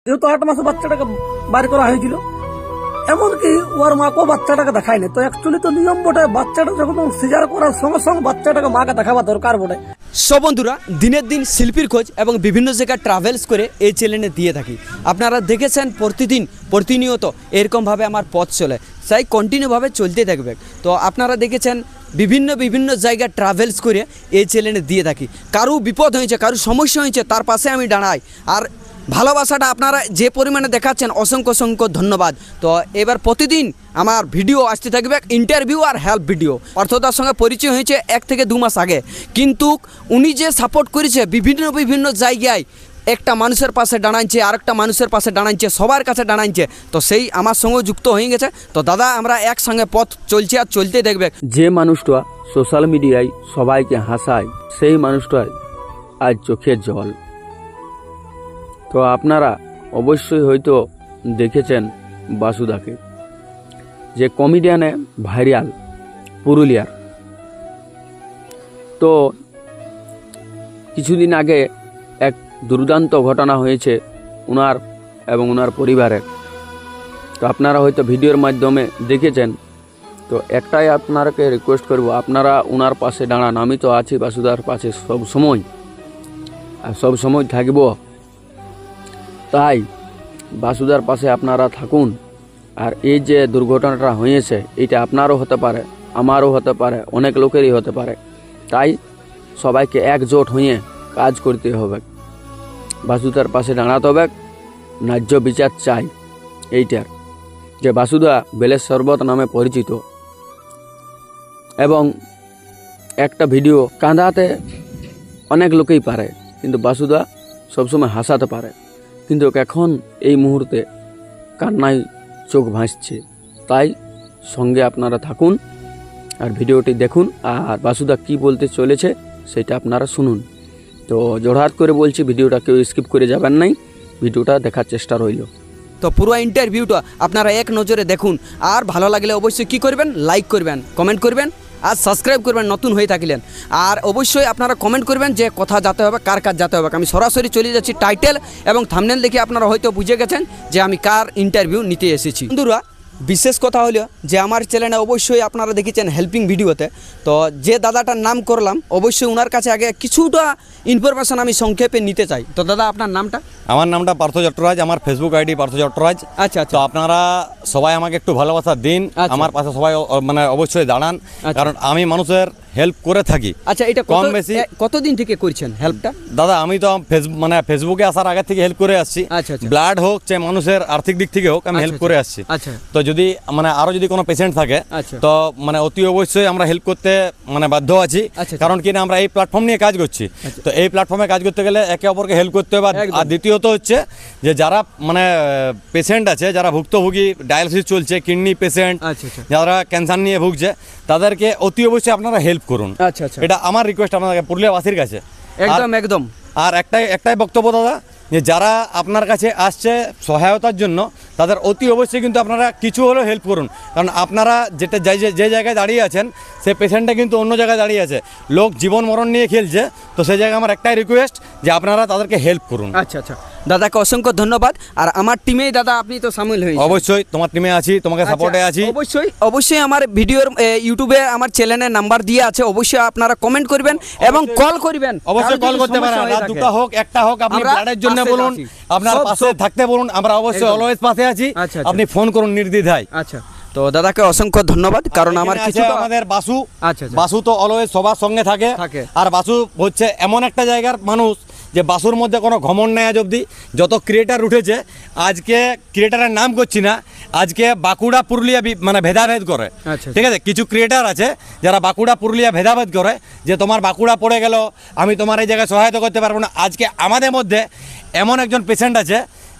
যেহেতু 8 মাসে বাচ্চাটাকে বার করা হয়েছিল, এমনকি ওর মাকেও বাচ্চাটাকে দেখায়নি। তো অ্যাকচুয়ালি তো নিয়ম বটে, বাচ্চাটা যখন সিজার করার সঙ্গে সঙ্গে বাচ্চাটাকে মাকে দেখাবা দরকার বটে। সব বন্ধুরা দিনের দিন শিল্পীর খোঁজ এবং বিভিন্ন জায়গায় ট্রাভেলস করে এই চ্যানেলে দিয়ে থাকি। আপনারা দেখেছেন প্রতিনিয়ত এরকমভাবে আমার পথ চলে, তাই কন্টিনিউভাবে চলতে থাকবে। তো আপনারা দেখেছেন বিভিন্ন জায়গায় ট্রাভেলস করে এই চ্যানেলে দিয়ে থাকি। কারো বিপদ হয়েছে, কারো সমস্যা হয়েছে, তার পাশে আমি দাঁড়াই। আর ভালোবাসাটা আপনারা যে পরিমাণে দেখাচ্ছেন অসংখ্য ধন্যবাদ। তো এবার প্রতিদিন আমার ভিডিও আসতে থাকবে, ইন্টারভিউ আর হেল্প ভিডিও। অর্থতার সঙ্গে পরিচয় হয়েছে 1 থেকে 2 মাস আগে, কিন্তু উনি যে সাপোর্ট করেছে বিভিন্ন জায়গায়, একটা মানুষের পাশে দাঁড়াইছে, আরেকটা মানুষের পাশে দাঁড়াইছে, সবার কাছে দাঁড়াইছে। তো সেই আমার সঙ্গে যুক্ত হয়ে গেছে। তো দাদা আমরা একসঙ্গে পথ চলছে আর চলতে দেখবে। যে মানুষটা সোশ্যাল মিডিয়ায় সবাইকে হাসায়, সেই মানুষটাই আজ চোখের জল। তো আপনারা অবশ্যই হয়তো দেখেছেন বাসুদাকে, যে কমেডিয়ানে ভাইরাল পুরুলিয়ার। তো কিছুদিন আগে এক দুর্দান্ত ঘটনা হয়েছে ওনার এবং ওনার পরিবারের। তো আপনারা হয়তো ভিডিওর মাধ্যমে দেখেছেন। তো একটাই আপনাকে রিকোয়েস্ট করব, আপনারা ওনার পাশে দাঁড়ান। আমি তো আছি বাসুদার পাশে সব সময়, আর সব সময় থাকব। তাই বাসুদার পাশে আপনারা থাকুন। আর এই যে দুর্ঘটনাটা হয়েছে, এটা আপনারও হতে পারে, আমারও হতে পারে, অনেক লোকেরই হতে পারে। তাই সবাইকে একজোট হয়ে কাজ করতে হবে, বাসুদার পাশে দাঁড়াতে হবে। ন্যায্য বিচার চাই এইটার। যে বাসুদা বেলের শরবত নামে পরিচিত, এবং একটা ভিডিও কাঁদাতে অনেক লোকেই পারে, কিন্তু বাসুদা সবসময় হাসাতে পারে। কিন্তু এখন এই মুহূর্তে কান্নায় চোখ ভাসছে। তাই সঙ্গে আপনারা থাকুন আর ভিডিওটি দেখুন, আর বাসুদা কি বলতে চলেছে সেটা আপনারা শুনুন। তো জোড়হাত করে বলছি, ভিডিওটা কেউ স্কিপ করে যাবেন নাই, ভিডিওটা দেখার চেষ্টা রইল। তো পুরো ইন্টারভিউটা আপনারা এক নজরে দেখুন। আর ভালো লাগলে অবশ্যই কী করবেন, লাইক করবেন, কমেন্ট করবেন আর সাবস্ক্রাইব করবেন নতুন হয়ে থাকলেন। আর অবশ্যই আপনারা কমেন্ট করবেন যে কথা যেতে হবে, কার কাজ যেতে হবে। আমি সরাসরি চলে যাচ্ছি। টাইটেল এবং থাম্বনেল দেখে আপনারা হয়তো বুঝে গেছেন যে আমি কার ইন্টারভিউ নিতে এসেছি। বন্ধুরা বিশেষ কথা হলো যে আমার চ্যানেলে অবশ্যই আপনারা দেখেছেন হেল্পিং ভিডিওতে। তো যে দাদাটার নাম করলাম, অবশ্যই ওনার কাছে আগে কিছুটা ইনফরমেশন আমি সংক্ষেপে নিতে চাই। তো দাদা আপনার নামটা? আমার নামটা পার্থ চট্টরাজ, আমার ফেসবুক আইডি পার্থ চট্টরাজ। আচ্ছা। তো আপনারা সবাই আমাকে একটু ভালোবাসা দিন, আমার পাশে সবাই মানে অবশ্যই দাঁড়ান, কারণ আমি মানুষের হেল্প করে থাকি। আচ্ছা, এটা কম বেশি কতদিন থেকে করছেন হেল্পটা? মানে আমি তো ফেসবুকে আসার আগে থেকে হেল্প করে আসছি। আচ্ছা। ব্লাড হোক, চাই মানুষের আর্থিক দিক থেকে হোক, আমি হেল্প করে আসছি। আচ্ছা। তো যদি আরো যদি কোনো পেশেন্ট থাকে, তো অতি অবশ্যই আমরা হেল্প করতে বাধ্য আছি। কারণ কিনা আমরা এই প্ল্যাটফর্ম নিয়ে কাজ করছি। তো এই প্ল্যাটফর্মে কাজ করতে গেলে একে অপরকে হেল্প করতে হবে। আর দ্বিতীয়ত হচ্ছে যে যারা পেশেন্ট আছে, যারা ভুক্তভোগী, ডায়ালিসিস চলছে, কিডনি পেশেন্ট, যারা ক্যান্সার নিয়ে ভুগছে, তাদেরকে অতি অবশ্যই আপনারা হেল্প করুন। এটা আমার রিকোয়েস্ট আপনাদের পুরুলিয়াবাসীর কাছে। একদম। আর একটাই বক্তব্য দাদা, যে যারা আপনার কাছে আসছে সহায়তার জন্য, তাদের অতি অবশ্যই কিন্তু আপনারা কিছু হলেও হেল্প করুন। কারণ আপনারা যে জায়গায় দাঁড়িয়ে আছেন, সে পেশেন্টটা কিন্তু অন্য জায়গায় দাঁড়িয়ে আছে, লোক জীবন মরণ নিয়ে খেলছে। তো সেই জায়গায় আমার একটাই রিকোয়েস্ট যে আপনারা তাদেরকে হেল্প করুন। আচ্ছা। দাদাকে অসংখ্য ধন্যবাদ। আর আমার টিমেই দাদা আপনি তো সামিল হয়েছেন। অবশ্যই তোমার টিমে আছি, তোমাকে সাপোর্টে আছি। অবশ্যই আমার ভিডিওর ইউটিউবে আমার চ্যানেলের নাম্বার দিয়ে আছে, অবশ্যই আপনারা কমেন্ট করবেন এবং কল করবেন। অবশ্যই কল করতে পারেন, দুটো হোক একটা হোক, আপনি ব্লাডের জন্য বলুন, আপনার পাশে থাকতে বলুন, আমরা অবশ্যই অলওয়েজ পাশে আছি। আপনি ফোন করুন নির্দ্বিধায়। আচ্ছা। তো দাদাকে অসংখ্য ধন্যবাদ। কারণ আমার কিছু আমাদের বাসু তো অলওয়েজ সবার সঙ্গে থাকে। আর বাসু হচ্ছে এমন একটা জায়গার মানুষ যে বাসুর মধ্যে কোনো ঘমন্ড নেই আজ অবধি। যত ক্রিয়েটার উঠেছে, আজকে ক্রিয়েটারের নাম করছি না, আজকে বাঁকুড়া পুরুলিয়া ভেদাভেদ করে। ঠিক আছে, কিছু ক্রিয়েটার আছে যারা বাঁকুড়া পুরুলিয়া ভেদাভেদ করে, যে তোমার বাঁকুড়া পড়ে গেল, আমি তোমার এই জায়গায় সহায়তা করতে পারবো না। আজকে আমাদের মধ্যে এমন একজন পেশেন্ট আছে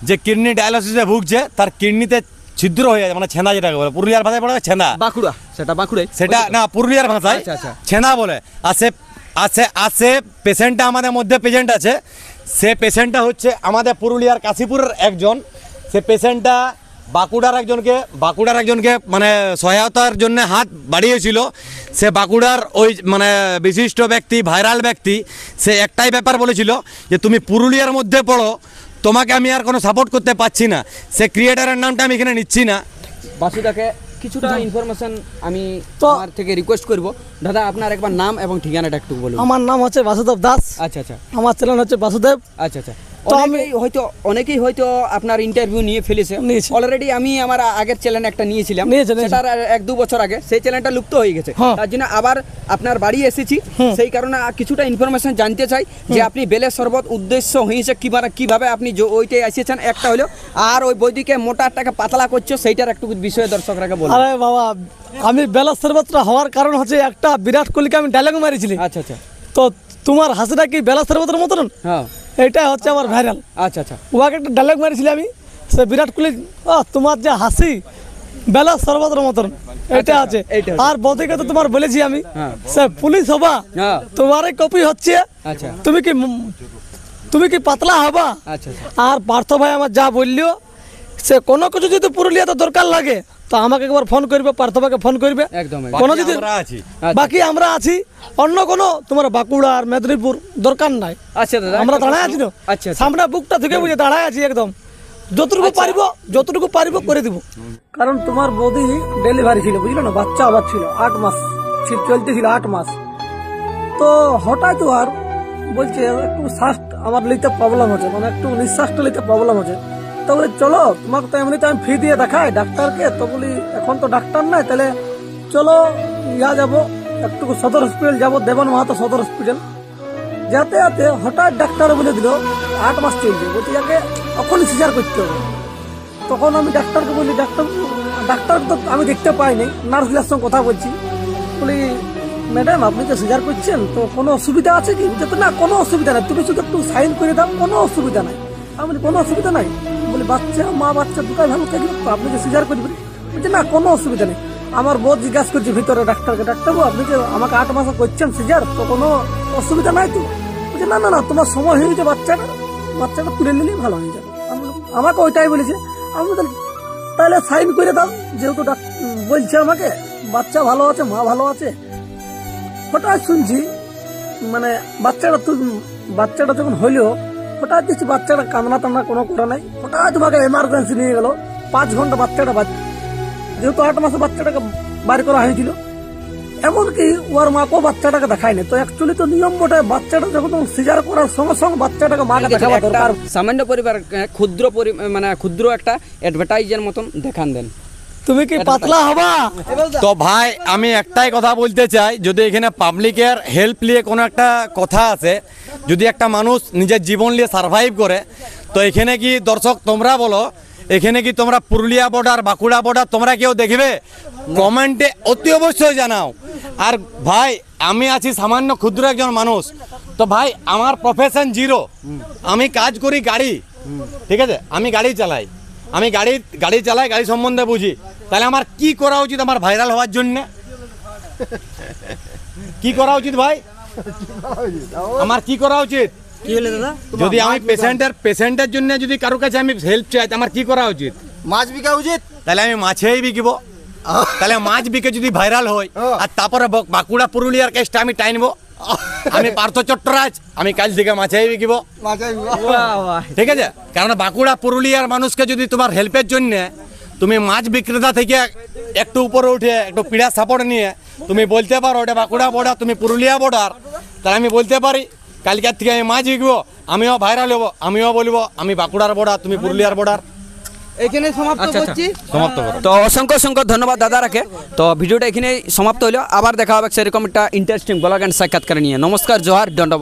যে কিডনি ডায়ালিসিসে ভুগছে, তার কিডনিতে ছিদ্র হয়ে যায়, ছেনা যেটাকে বলে, পুরুলিয়ার ভাষায় পড়ে ছেনা। বাঁকুড়া সেটা না, পুরুলিয়ার ভাষায় ছেনা বলে। আছে পেশেন্টটা আমাদের মধ্যে পেশেন্ট আছে। সে পেশেন্টটা হচ্ছে আমাদের পুরুলিয়ার কাশীপুরের একজন। সে পেশেন্টটা বাঁকুড়ার একজনকে সহায়তার জন্য হাত বাড়িয়েছিল। সে বাঁকুড়ার ওই বিশিষ্ট ব্যক্তি, ভাইরাল ব্যক্তি, সে একটাই ব্যাপার বলেছিল যে তুমি পুরুলিয়ার মধ্যে পড়ো, তোমাকে আমি আর কোনো সাপোর্ট করতে পারছি না, সে ক্রিয়েটারের নামটা আমি এখানে নিচ্ছি না। বাসুদাকে কিছুটা ইনফরমেশন আমি তো আমার থেকে রিকোয়েস্ট করব। দাদা আপনার একবার নাম এবং ঠিকানাটা একটু বলুন। আমার নাম হচ্ছে বাসুদেব দাস। আচ্ছা আচ্ছা আমার চ্যানেল হচ্ছে বাসুদেব। আচ্ছা আচ্ছা। তো আমি অনেকেই হয়তো আপনার ইন্টারভিউ নিয়ে ফেলেছে নিয়েছি। অলরেডি। আমি আমার আগের চ্যানেল একটা নিয়েছিলাম, নিয়েছে। সেটার 1-2 বছর আগে সেই চ্যানেলটা লুপ্ত হয়ে গেছে। হ্যাঁ। তার জন্য আবার আপনার বাড়ি এসেছি, সেই কারণে কিছুটা ইনফরমেশন জানতে চাই যে আপনি বেলের শরবত উদ্দেশ্য হয়েছে কিভাবে আপনি ওইটাই এসেছেন একটা হলো, আর ওই বৈদিকে মোটাটাকে পাতলা করছো সেইটার একটু বিষয়ে দর্শকরাকে বলুন। আরে বাবা, আমি বেলা শরবতটা হওয়ার কারণ হচ্ছে একটা বিরাট কোহলিকে আমি ডায়লগ মারিছিলি। আচ্ছা আচ্ছা। তো তোমার হাসিটা কি বেলা শরবতের মতন? হ্যাঁ, এটা হচ্ছে আমার ভাইরাল। আচ্ছা আচ্ছা। ওকে একটা ডায়লগ মারিছিলি আমি, সে বিরাট কোহলি তোমার যে হাসি বেলা শরবতের মতন, এটা আছে। এইটা আর বৌদিকে তো তোমার বলেছি আমি, হ্যাঁ। সে পুলিশ হবা, হ্যাঁ। তোমারই কপি হচ্ছে। আচ্ছা তুমি কি পাতলা হবা? আচ্ছা আচ্ছা। আর পার্থ ভাই আমার যা বললো, সে কোনো কিছু যদি পুরুলিয়াতে দরকার লাগে তো আমাকে একবার ফোন করবে, পার্থ ভাইকে ফোন করবে। একদম। কোনো যদি আমরা আছি, বাকি আমরা আছি, অন্য কোনো তোমার বাঁকুড়া আর মেদিনীপুর দরকার নাই। আচ্ছা দাদা, আমরা দাঁড়ায় আছি তো, আচ্ছা সামনে বুকটা থেকে বুঝে দাঁড়ায় আছি একদম। যতটুকু পারিব করে দিব। কারণ তোমার বৌদি ডেলিভারি ছিল, বুঝলো না, বাচ্চা আবার ছিল 8 মাস চলতেছিল, 8 মাস। তো হঠাৎ আর বলছে একটু শ্বাস আমার নিতে প্রবলেম হচ্ছে, মানে একটু নিঃশ্বাসটা নিতে প্রবলেম হচ্ছে। তো বলি চলো, তোমাকে তো এমনিতে আমি ফি দিয়ে দেখাই ডাক্তারকে। তো বলি এখন তো ডাক্তার নাই, তাহলে চলো যাবো একটু সদর হসপিটাল যাবো, দেবন মাহাতো সদর হসপিটাল। যাতে যাতে হঠাৎ ডাক্তার বলে দিল 8 মাস চলছে, বলছি যাকে তখনই সিজার করতে হবে। তখন আমি ডাক্তারকে বলি, ডাক্তার তো আমি দেখতে পাইনি, নার্সগুলোর সঙ্গে কথা বলছি। বলি ম্যাডাম আপনি তো সিজার করছেন, তো কোনো অসুবিধা আছে কি? তো না, কোনো অসুবিধা নাই, তুমি শুধু একটু সাইন করে দাও, কোনো অসুবিধা নাই। আমি বলি কোনো অসুবিধা নাই? বলি বাচ্চা মা বাচ্চা দুটাই ভালো থাকবে, তো আপনি যে সিজার করবেন? বলছে না, কোনো অসুবিধা নেই। আমার বোধ জিজ্ঞাসা করছি ভিতরে ডাক্তারকে, ডাক্তারবাবু আপনি যে আমাকে 8 মাসে করছেন সিজার, তো কোনো অসুবিধা নাই তো? বলছে না না না, তোমার সময় হয়ে গেছে, বাচ্চাটা তুলে নিলেই ভালো হয়ে যাবে। আমাকে ওইটাই বলেছে। আমি বলি তাহলে সাইন করে দাও, যেহেতু বলছে আমাকে বাচ্চা ভালো আছে, মা ভালো আছে। হঠাৎ শুনছি মানে বাচ্চাটা যখন হইলো, হঠাৎ দেখছি বাচ্চাটা কান্না টান্না কোনো করা নাই। হঠাৎ তোমাকে এমার্জেন্সি নিয়ে গেল, 5 ঘন্টা বাচ্চাটা, যেহেতু 8 মাসে বাচ্চাটাকে বাইর করা হয়েছিল। এমনকি ওর মাকেও বাচ্চাটাকে দেখায়নি। তো অ্যাকচুয়ালি তো নিয়ম বটে, বাচ্চাটা যখন সিজার করার সঙ্গে সঙ্গে বাচ্চাটাকে মাকে দেখাবা দরকার। সামান্য পরিবার ক্ষুদ্র একটা অ্যাডভার্টাইজের মতন দেখান দেন, তুমি কি পাতলা হবা? তো ভাই আমি একটাই কথা বলতে চাই, যদি এখানে পাবলিকের হেল্প নিয়ে কোনো একটা কথা আছে, যদি একটা মানুষ নিজের জীবন নিয়ে সার্ভাইভ করে, তো এখানে কি দর্শক তোমরা বলো, এখানে কি তোমরা পুরুলিয়া বর্ডার, বাঁকুড়া বর্ডার তোমরা কেউ দেখবে? কমেন্টে অতি অবশ্যই জানাও। আর ভাই আমি আছি সামান্য ক্ষুদ্র একজন মানুষ, তো ভাই আমার প্রফেশন 0, আমি কাজ করি গাড়ি, ঠিক আছে, আমি গাড়ি চালাই, গাড়ি সম্বন্ধে বুঝি। তাহলে আমার কি করা উচিত আমার ভাইরাল হওয়ার জন্য? কি করা উচিত ভাই? আমার কি করা উচিত? যদি আমি পেশেন্টের জন্য যদি কারো কাছে আমি হেল্প চাই, আমার কি করা উচিত? মাছ বিকা উচিত। তাহলে আমি মাছেই বিকিব। তাহলে মাছ বিকে যদি ভাইরাল হয়, আর তারপরে বাঁকুড়া পুরুলিয়ার কেসটা আমি টাইনবো, আমি পার্থ চট্টরাজ, আমি কাল থেকে মাছেই বিকিব, ঠিক আছে? কারণ বাঁকুড়া পুরুলিয়ার মানুষকে যদি তোমার হেল্পের জন্য তুমি মাছ বিক্রেতা থেকে একটু উপরে উঠে একটু পিড়া সাপোর্ট নিয়ে তুমি বলতে পারো এটা বাঁকুড়া বর্ডার, তুমি পুরুলিয়া বর্ডার, তাহলে আমি বলতে পারি কালকের থেকে আমি মাছ বিকবো, আমিও ভাইরাল হবো, আমিও বলবো আমি বাঁকুড়ার বর্ডার, তুমি পুরুলিয়ার বর্ডার। এখানে সমাপ্ত করছি। সমাপ্ত করো। তো অসংখ্য ধন্যবাদ দাদারাকে। তো ভিডিওটা এখানে সমাপ্ত হলো, আবার দেখা হবে সেরকম একটা ইন্টারেস্টিং ব্লগ অ্যান্ড সাক্ষাৎকার নিয়ে। নমস্কার, জোহার, দণ্ড।